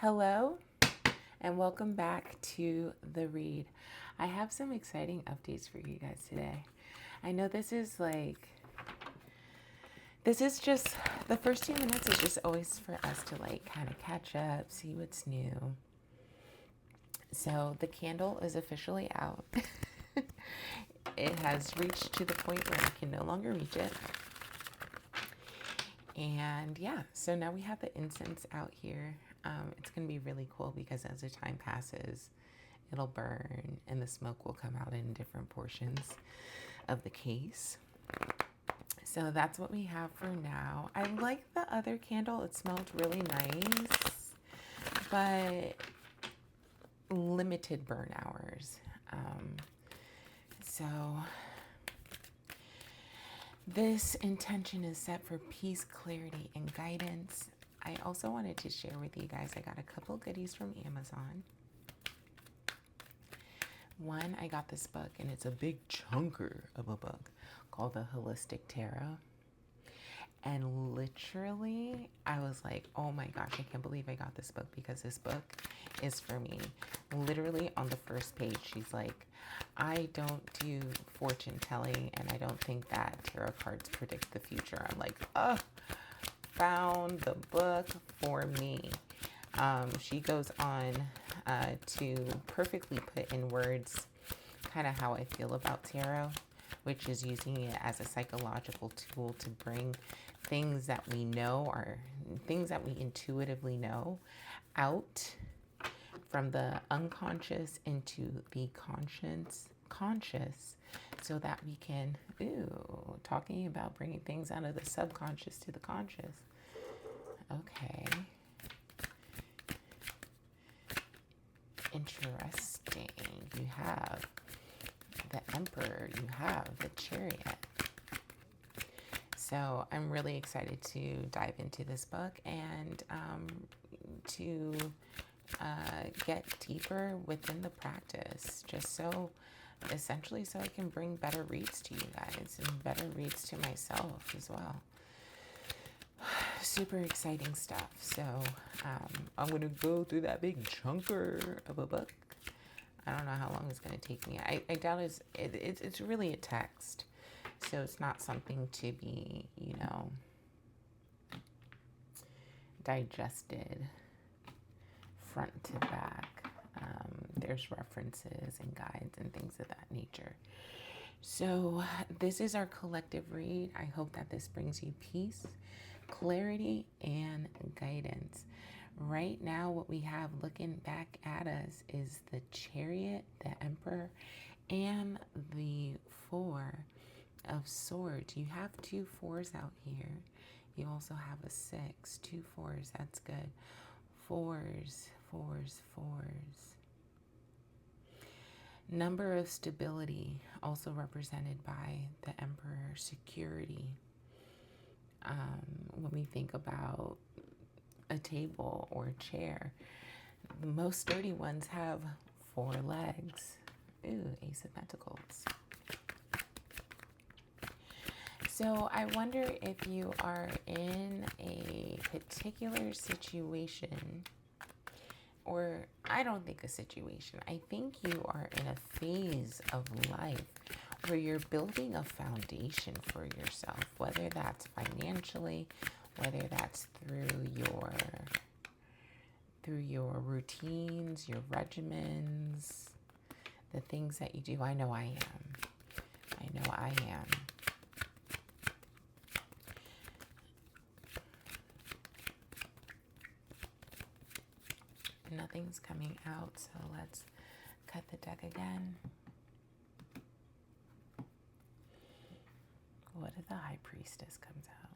Hello and welcome back to The Read. I have some exciting updates for you guys today. I know this is just the first 2 minutes is just always for us to kind of catch up, see what's new. So the candle is officially out. It has reached to the point where I can no longer reach it. And yeah, so now we have the incense out here. It's going to be really cool because as the time passes, it'll burn and the smoke will come out in different portions of the case. So that's what we have for now. I like the other candle. It smelled really nice, but limited burn hours. So this intention is set for peace, clarity, and guidance. I also wanted to share with you guys, I got a couple goodies from Amazon. One, I got this book, and it's a big chunker of a book called The Holistic Tarot. And literally, I was like, oh my gosh, I can't believe I got this book because this book is for me. Literally on the first page, she's like, I don't do fortune telling, and I don't think that tarot cards predict the future. I'm like, oh, found the book for me. She goes on to perfectly put in words kind of how I feel about tarot, which is using it as a psychological tool to bring things that we know or things that we intuitively know out from the unconscious into the conscious so that we can, talking about bringing things out of the subconscious to the conscious. Okay. Interesting. You have the Emperor, you have the Chariot. So I'm really excited to dive into this book and to get deeper within the practice, just so essentially so I can bring better reads to you guys and better reads to myself as well. Super exciting stuff. So I'm going to go through that big chunker of a book. I don't know how long it's going to take me. I doubt it's really a text. So it's not something to be, digested front to back. There's references and guides and things of that nature. So this is our collective read. I hope that this brings you peace, clarity, and guidance. Right now, what we have looking back at us is the Chariot, the Emperor, and the Four of Swords. You have 2 4s out here. You also have a 6, 2 4s. That's good. Fours. Number of stability, also represented by the Emperor. Security. When we think about a table or a chair, the most sturdy ones have 4 legs. Ace of Pentacles. So I wonder if you are in a particular situation, or I don't think a situation, I think you are in a phase of life where you're building a foundation for yourself, whether that's financially, whether that's through your routines, your regimens, the things that you do. I know I am. Nothing's coming out, so let's cut the deck again. What if the High Priestess comes out?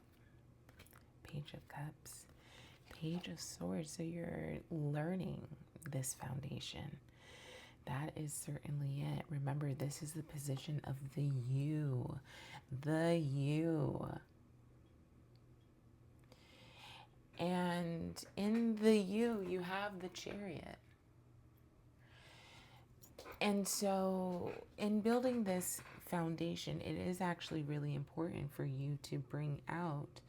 Page of Cups, Page of Swords. So you're learning this foundation. That is certainly it. Remember, this is the position of the you. The you. And in the you have the Chariot. And so in building this foundation, it is actually really important for you to bring out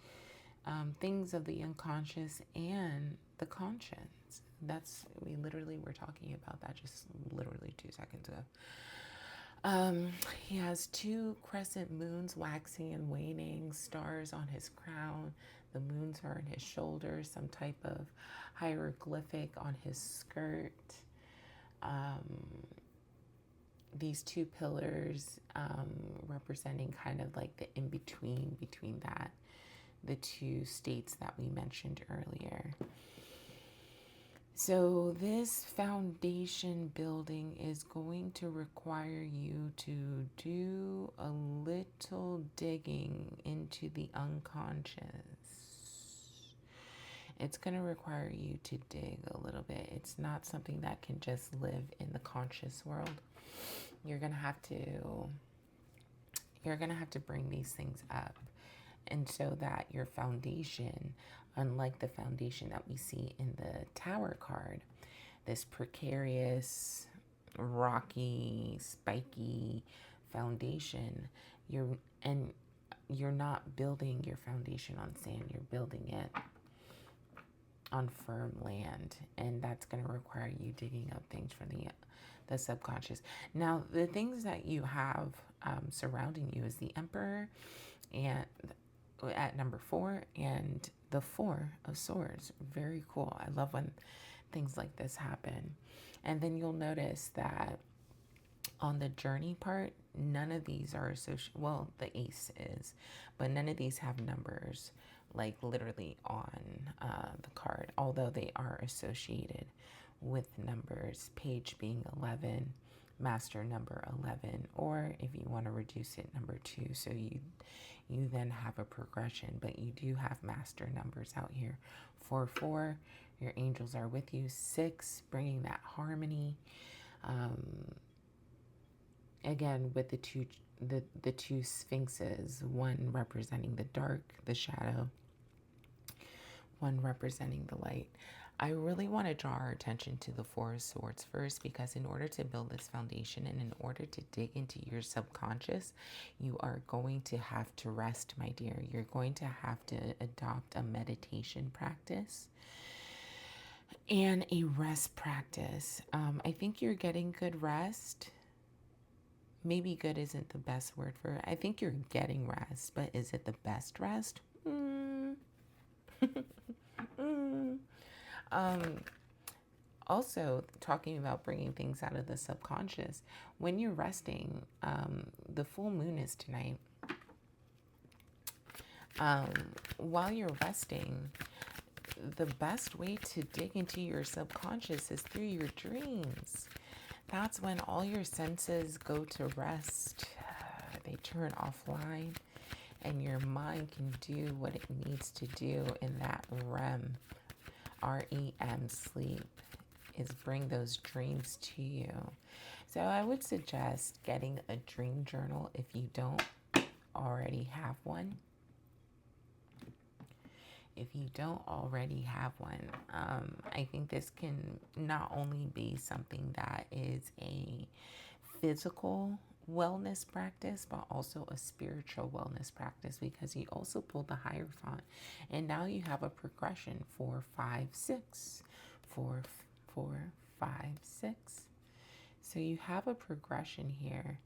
things of the unconscious and the conscious. We literally were talking about that just literally 2 seconds ago. He has 2 crescent moons, waxing and waning, stars on his crown. The moons are in his shoulders, some type of hieroglyphic on his skirt. These 2 pillars representing kind of like the in-between between that, the 2 states that we mentioned earlier. So this foundation building is going to require you to do a little digging into the unconscious. It's going to require you to dig a little bit. It's not something that can just live in the conscious world. You're going to have to bring these things up. And so that your foundation, unlike the foundation that we see in the Tower card, this precarious, rocky, spiky foundation, you're not building your foundation on sand, you're building it on firm land, and that's going to require you digging up things from the subconscious. Now, the things that you have surrounding you is the Emperor, and at number 4, and the 4 of Swords. Very cool. I love when things like this happen. And then you'll notice that on the journey part, none of these are associated. Well, the Ace is, but none of these have numbers, like literally on the card, although they are associated with numbers, page being 11, master number 11, or if you want to reduce it, number 2. So you then have a progression, but you do have master numbers out here. 4, your angels are with you. 6, bringing that harmony. Again, with the two sphinxes, one representing the dark, the shadow, one representing the light. I really want to draw our attention to the 4 of Swords first, because in order to build this foundation and in order to dig into your subconscious, you are going to have to rest, my dear. You're going to have to adopt a meditation practice and a rest practice. I think you're getting good rest. Maybe good isn't the best word for it. I think you're getting rest, but is it the best rest? Also, talking about bringing things out of the subconscious, when you're resting, the full moon is tonight. While you're resting, the best way to dig into your subconscious is through your dreams. That's when all your senses go to rest. They turn offline, and your mind can do what it needs to do in that REM, REM sleep, is bring those dreams to you. So I would suggest getting a dream journal if you don't already have one. If you don't already have one, I think this can not only be something that is a physical wellness practice, but also a spiritual wellness practice, because you also pulled the Hierophant, and now you have a progression: 4, 5, 6, 4, 4, 5, 6. So you have a progression here.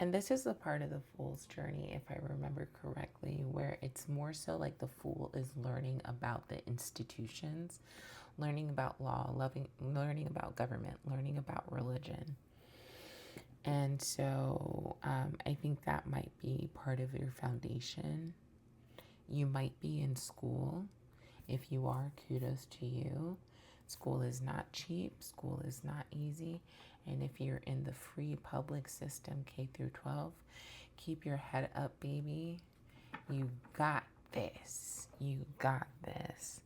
And this is the part of the Fool's journey, if I remember correctly, where it's more so like the Fool is learning about the institutions, learning about law, learning about government, learning about religion. And so I think that might be part of your foundation. You might be in school. If you are, kudos to you. School is not cheap. School is not easy. And if you're in the free public system, K through 12, keep your head up, baby. You got this. You got this.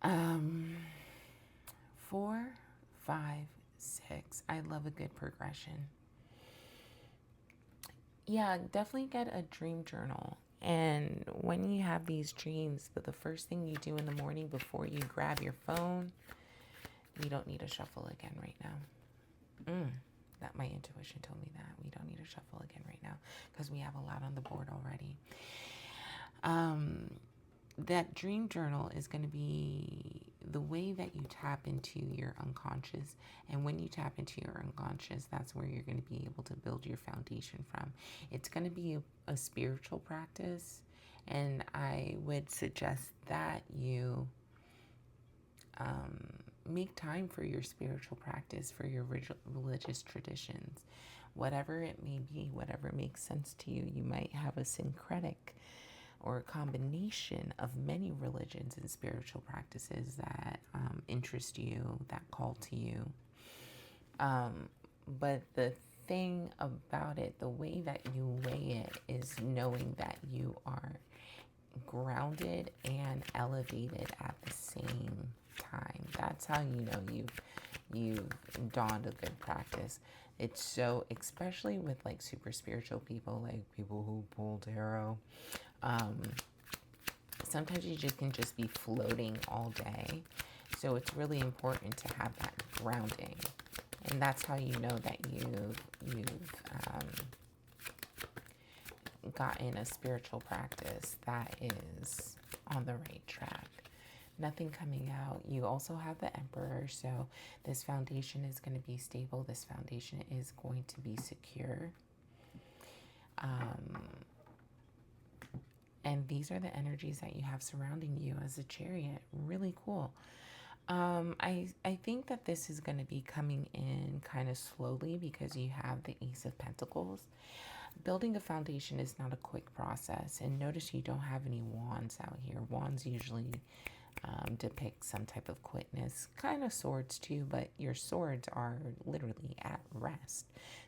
4, 5, 6. I love a good progression. Yeah, definitely get a dream journal. And when you have these dreams, but the first thing you do in the morning before you grab your phone, we don't need to shuffle again right now. That my intuition told me that we don't need to shuffle again right now, because we have a lot on the board already. that dream journal is going to be the way that you tap into your unconscious. And when you tap into your unconscious, that's where you're going to be able to build your foundation from. It's going to be a spiritual practice. And I would suggest that you make time for your spiritual practice, for your religious traditions, whatever it may be, whatever makes sense to you. You might have a syncretic or a combination of many religions and spiritual practices that interest you, that call to you. But the thing about it, the way that you weigh it, is knowing that you are grounded and elevated at the same time. That's how you know you've donned a good practice. It's so, especially with like super spiritual people, like people who pull tarot. Sometimes you just can just be floating all day. So it's really important to have that grounding. And that's how you know that you've gotten a spiritual practice that is on the right track. Nothing coming out. You also have the Emperor, so this foundation is going to be stable. This foundation is going to be secure. And these are the energies that you have surrounding you as a Chariot. Really cool. I think that this is going to be coming in kind of slowly because you have the Ace of Pentacles. Building a foundation is not a quick process. And notice you don't have any wands out here. Wands usually depict some type of quickness. Kind of swords too, but your swords are literally at rest.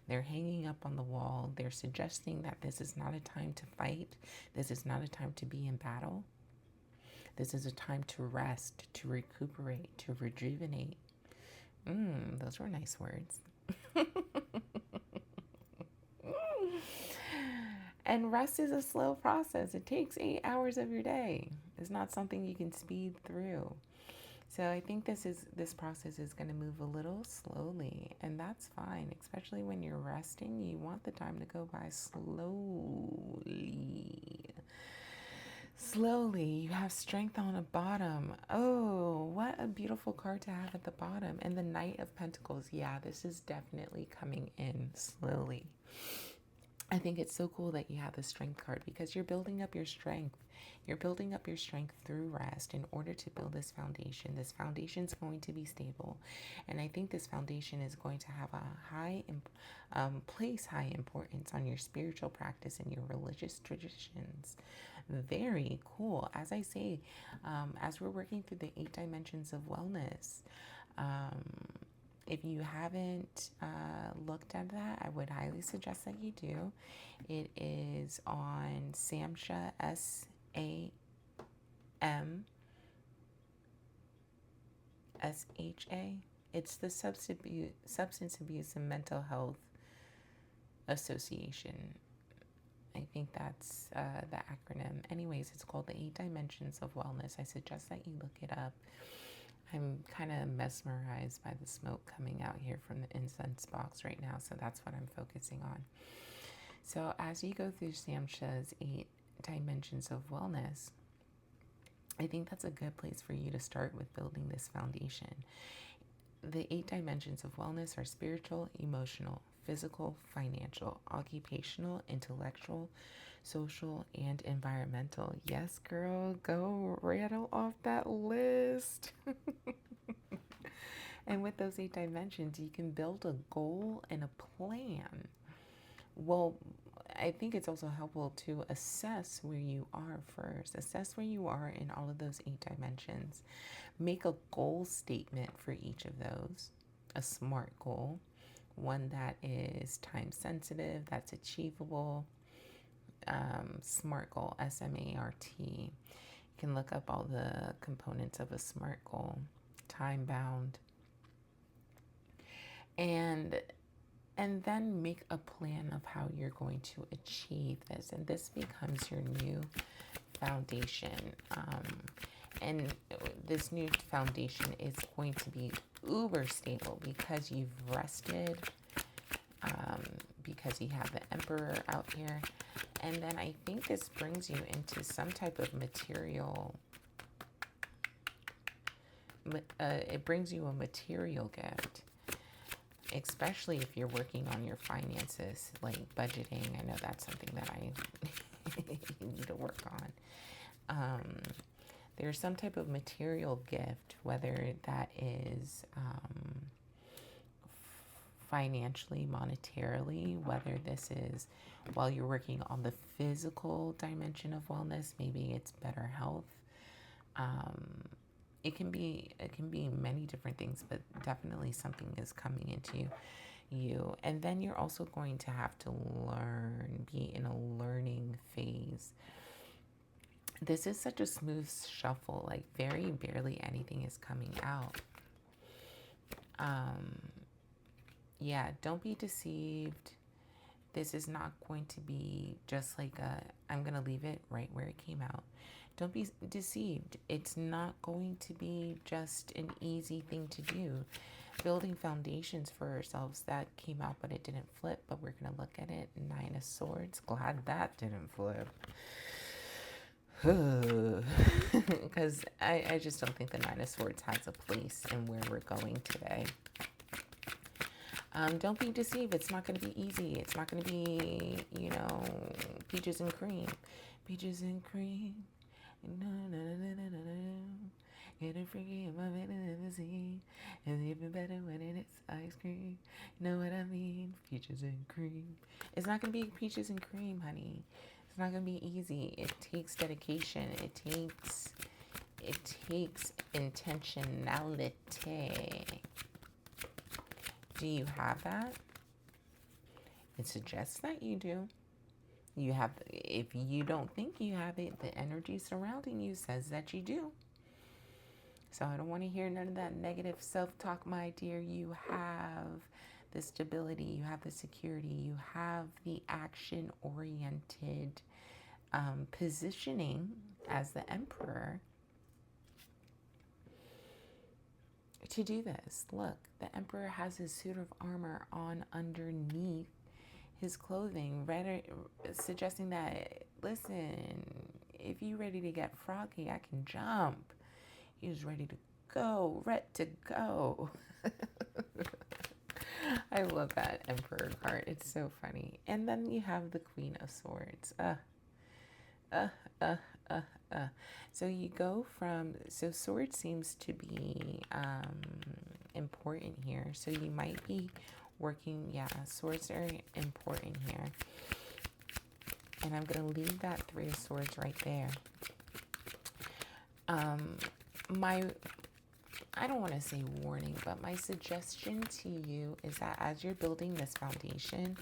They're hanging up on the wall. They're suggesting that this is not a time to fight. This is not a time to be in battle. This is a time to rest, to recuperate, to rejuvenate. Those were nice words. And rest is a slow process. It takes 8 hours of your day. It's not something you can speed through. So I think this process is going to move a little slowly, and that's fine, especially when you're resting. You want the time to go by slowly. Slowly. You have Strength on the bottom. Oh, what a beautiful card to have at the bottom. And the Knight of Pentacles. Yeah, this is definitely coming in slowly. I think it's so cool that you have the Strength card because you're building up your strength. You're building up your strength through rest in order to build this foundation. This foundation is going to be stable. And I think this foundation is going to have a place high importance on your spiritual practice and your religious traditions. Very cool. As I say, as we're working through the 8 dimensions of wellness, if you haven't looked at that, I would highly suggest that you do. It is on Samsha, SAMSHA. It's the Substance Abuse and Mental Health Association. I think that's the acronym. Anyways, it's called the 8 Dimensions of Wellness. I suggest that you look it up. I'm kind of mesmerized by the smoke coming out here from the incense box right now, so that's what I'm focusing on. So as you go through Samsha's 8 dimensions of wellness, I think that's a good place for you to start with building this foundation. The 8 dimensions of wellness are spiritual, emotional, physical, financial, occupational, intellectual, social, and environmental. Yes, girl, go rattle off that list. And with those 8 dimensions, you can build a goal and a plan. Well, I think it's also helpful to assess where you are first. Assess where you are in all of those 8 dimensions. Make a goal statement for each of those. A SMART goal. One that is time sensitive, that's achievable. SMART goal, SMART. You can look up all the components of a SMART goal. Time bound. And then make a plan of how you're going to achieve this. And this becomes your new foundation. And this new foundation is going to be uber stable because you've rested, because you have the Emperor out here. And then I think this brings you into some type of material. It brings you a material gift, especially if you're working on your finances, like budgeting. I know that's something that I need to work on. There's some type of material gift, whether that is financially, monetarily, whether this is while you're working on the physical dimension of wellness, maybe it's better health. It can be many different things, but definitely something is coming into you. And then you're also going to have to be in a learning phase. This is such a smooth shuffle, like very barely anything is coming out. Yeah, don't be deceived. This is not going to be just like I'm going to leave it right where it came out. Don't be deceived. It's not going to be just an easy thing to do. Building foundations for ourselves, that came out, but it didn't flip. But we're going to look at it. 9 of Swords. Glad that didn't flip. Because I just don't think the 9 of Swords has a place in where we're going today. Don't be deceived. It's not going to be easy. It's not going to be, peaches and cream. Peaches and cream. No, no, no, no, no, no. Getting freaky in my limousine. It's even better when it's ice cream. You know what I mean? Peaches and cream. It's not going to be peaches and cream, honey. It's not going to be easy. It takes dedication. It takes intentionality. Do you have that? It suggests that you do. You have, if you don't think you have it, the energy surrounding you says that you do. So I don't want to hear none of that negative self-talk, my dear. You have the stability, you have the security, you have the action-oriented positioning as the Emperor to do this. Look, the Emperor has his suit of armor on underneath his clothing, suggesting that, listen, if you're ready to get froggy, I can jump. He's ready to go, to go. I love that Emperor card. It's so funny. And then you have the Queen of Swords. So you go from, so sword seems to be important here. So you might be working, swords are important here. And I'm going to leave that 3 of Swords right there. I don't want to say warning, but my suggestion to you is that as you're building this foundation,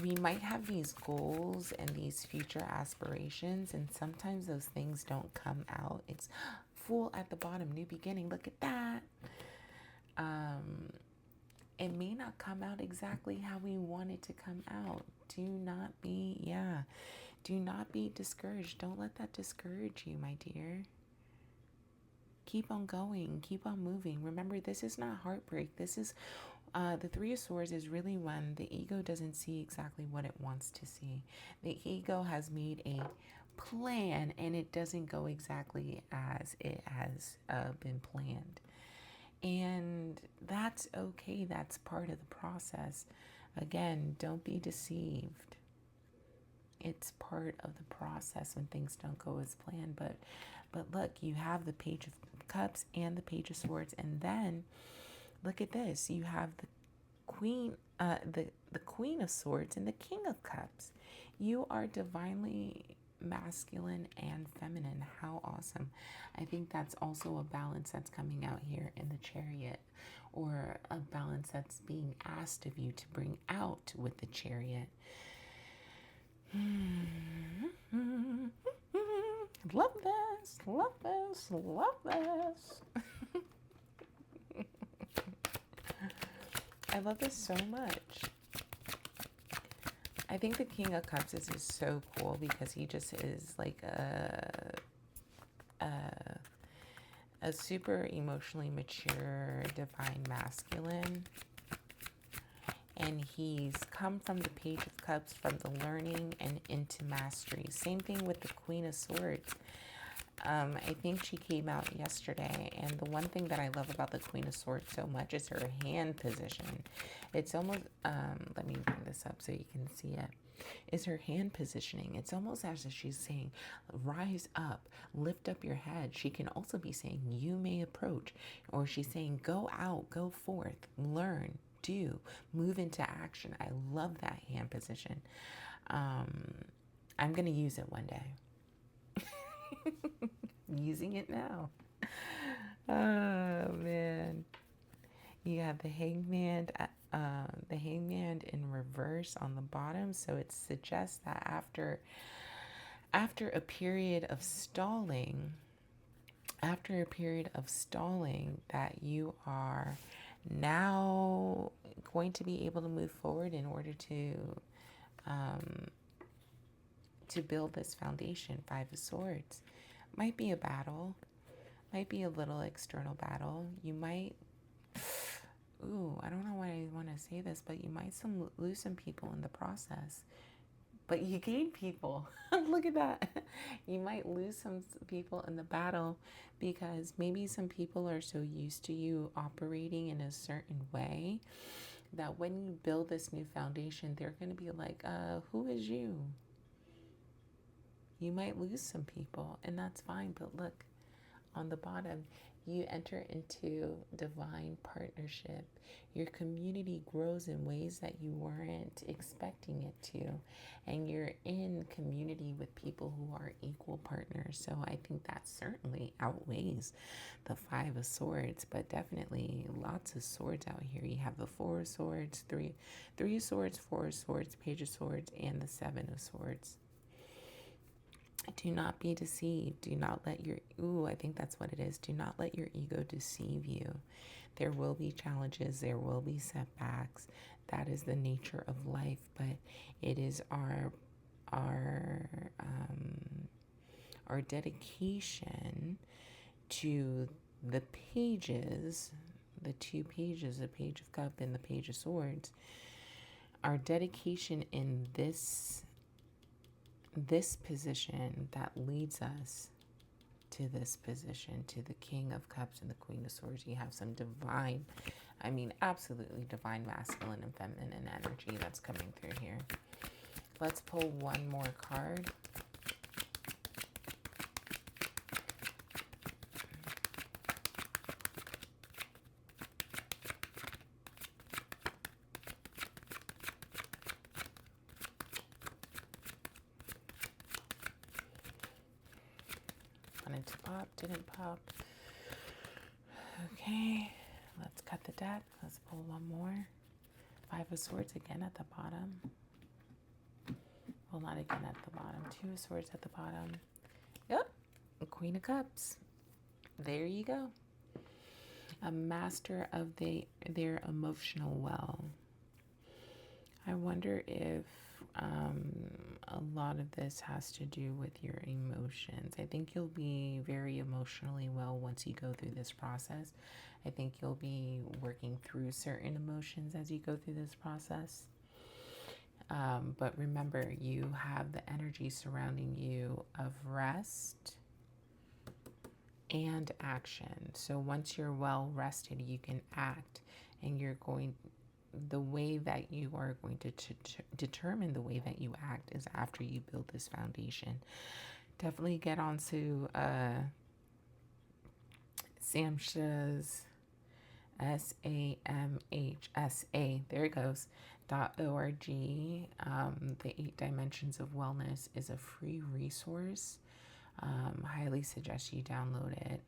we might have these goals and these future aspirations, and sometimes those things don't come out. It's Fool at the bottom, new beginning. Look at that. It may not come out exactly how we want it to come out. Do not be discouraged. Don't let that discourage you, my dear. Keep on going. Keep on moving. Remember, this is not heartbreak. This is the 3 of Swords is really when the ego doesn't see exactly what it wants to see. The ego has made a plan and it doesn't go exactly as it has been planned. And that's okay. That's part of the process. Again, don't be deceived. It's part of the process when things don't go as planned. But look, you have the Page of Cups and the Page of Swords, and then look at this. You have the Queen, the Queen of Swords and the King of Cups. You are divinely masculine and feminine. How awesome. I think that's also a balance that's coming out here in the Chariot, or a balance that's being asked of you to bring out with the Chariot. Love this, love this, love this. I love this so much. I think the King of Cups is just so cool because he just is like a super emotionally mature, divine masculine. and he's come from the Page of Cups, from the learning and into mastery. Same thing with the Queen of Swords. I think she came out yesterday, and the one thing that I love about the Queen of Swords so much is her hand position. It's almost, let me bring this up so you can see it. Is her hand positioning. It's almost as if she's saying, rise up, lift up your head. She can also be saying, you may approach, or she's saying, go out, go forth, learn, do, move into action. I love that hand position. I'm going to use it one day. I'm using it now. Oh, man. You have the hangman in reverse on the bottom. So it suggests that after a period of stalling, that you are now going to be able to move forward in order to build this foundation. Five of Swords. Might be a battle. Might be a little external battle. You might... Ooh, I don't know why I want to say this, but you might lose some people in the process. But you gain people. Look at that. You might lose some people in the battle because maybe some people are so used to you operating in a certain way that when you build this new foundation, they're going to be like, who is you? You might lose some people, and that's fine. But look, on the bottom, you enter into divine partnership. Your community grows in ways that you weren't expecting it to. And you're in community with people who are equal partners. So I think that certainly outweighs the Five of Swords, but definitely lots of swords out here. You have the Four of Swords, three of Swords, Four of Swords, Page of Swords, and the Seven of Swords. Do not be deceived. Do not let your... Ooh, I think that's what it is. Do not let your ego deceive you. There will be challenges. There will be setbacks. That is the nature of life. But it is our dedication to the pages, the two pages, the Page of Cups and the Page of Swords. Our dedication in this position that leads us to this position, to the King of Cups and the Queen of Swords. You have some divine, absolutely divine masculine and feminine energy that's coming through here. Let's pull one more card. Wanted to pop, didn't pop. Okay, let's cut the deck. Let's pull one more. Five of Swords again at the bottom. Well, not again at the bottom. Two of Swords at the bottom. Yep, Queen of Cups. There you go. A master of their emotional well. I wonder if a lot of this has to do with your emotions. I think you'll be very emotionally well once you go through this process. I think you'll be working through certain emotions as you go through this process. But remember, you have the energy surrounding you of rest and action. So once you're well rested, you can act, and the way that you are going to determine the way that you act is after you build this foundation. Definitely get onto Samhsa's SAMHSA, there it goes, .org. The 8 Dimensions of Wellness is a free resource. Highly suggest you download it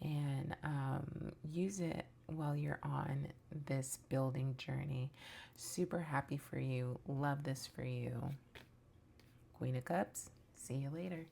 and use it while you're on this building journey. Super happy for you. Love this for you. Queen of Cups. See you later.